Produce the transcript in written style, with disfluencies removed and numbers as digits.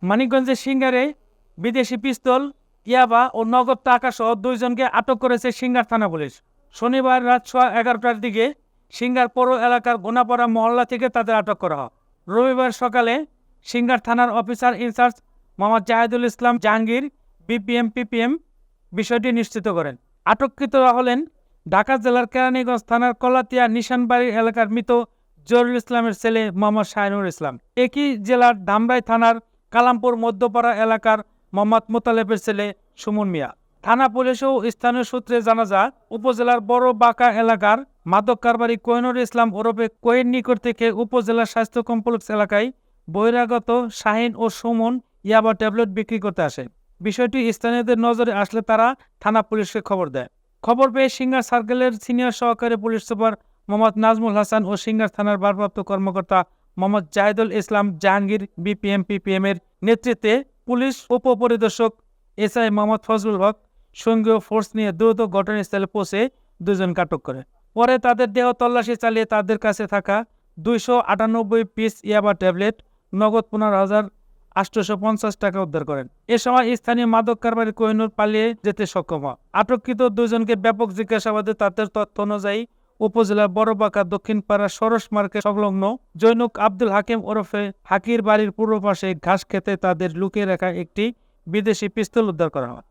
মানিকগঞ্জের সিঙ্গারে বিদেশি পিস্তল, ইয়াবা ও নগদ টাকা সহ 2 জনকে আটক করেছে সিঙ্গার থানা পুলিশ। শনিবার রাত 11টার দিকে সিঙ্গার পৌর এলাকার গোনাপাড়া মহল্লা থেকে তাদের আটক করা হয়। রবিবার সকালে সিঙ্গার থানার অফিসার ইনচার্জ মোহাম্মদ জাহিদুল ইসলাম জাহাঙ্গীর পিপিএম বিষয়টি নিশ্চিত করেন। আটককৃতরা হলেন ঢাকা জেলার কেরানীগঞ্জ থানার কলাতিয়া নিশানবাড়ি এলাকার মৃত জহিরুল ইসলামের ছেলে মোহাম্মদ শাহিনুর ইসলাম, একই জেলার ধামরাই থানার কালামপুর মধ্যপাড়া এলাকার মোহাম্মদ মোতালেবের ছেলে সুমন মিয়া। থানা পুলিশ ও স্থানীয় সূত্রে জানা যায়, উপজেলার বড় বাঁকা এলাকার মাদক কারবারি কোহিনুর ইসলাম ওরফে কোহিন নিকট থেকে উপজেলার স্বাস্থ্য কমপ্লেক্স এলাকায় বহিরাগত শাহিন ও সুমন ইয়াবা ট্যাবলেট বিক্রি করতে আসে। বিষয়টি স্থানীয়দের নজরে আসলে তারা থানা পুলিশকে খবর দেয়। খবর পেয়ে সিঙ্গার সার্কেলের সিনিয়র সহকারী পুলিশ সুপার মোহাম্মদ নাজমুল হাসান ও সিঙ্গার থানার ভারপ্রাপ্ত কর্মকর্তা মোহাম্মদ জাহিদুল ইসলাম জাহাঙ্গীর পিপিএম এর নেতৃত্বে পুলিশ উপপরিদর্শক এসআই মোহাম্মদ ফজলুল হক সঙ্গীয় ফোর্স নিয়ে দ্রুত ঘটনাস্থলে পৌঁছে 2 জনকে আটক করে। পরে তাদের দেহ তল্লাশি চালিয়ে তাদের কাছে থাকা 298 পিস ইয়াবা ট্যাবলেট, নগদ 15,850 টাকা উদ্ধার করেন। এ সময় স্থানীয় মাদক কারবারি কোহিনুর পালিয়ে যেতে সক্ষম হয়। আটককৃত 2 জনকে ব্যাপক জিজ্ঞাসাবাদে তাদের তথ্য অনুযায়ী উপজেলার বড়বাঁকা দক্ষিণপাড়া সরস মার্কেট সংলগ্ন জৈনুক আব্দুল হাকিম ওরফে হাকির বাড়ির পূর্ব পাশে ঘাস খেতে তাদের লুকিয়ে রাখা একটি বিদেশি পিস্তল উদ্ধার করা হয়।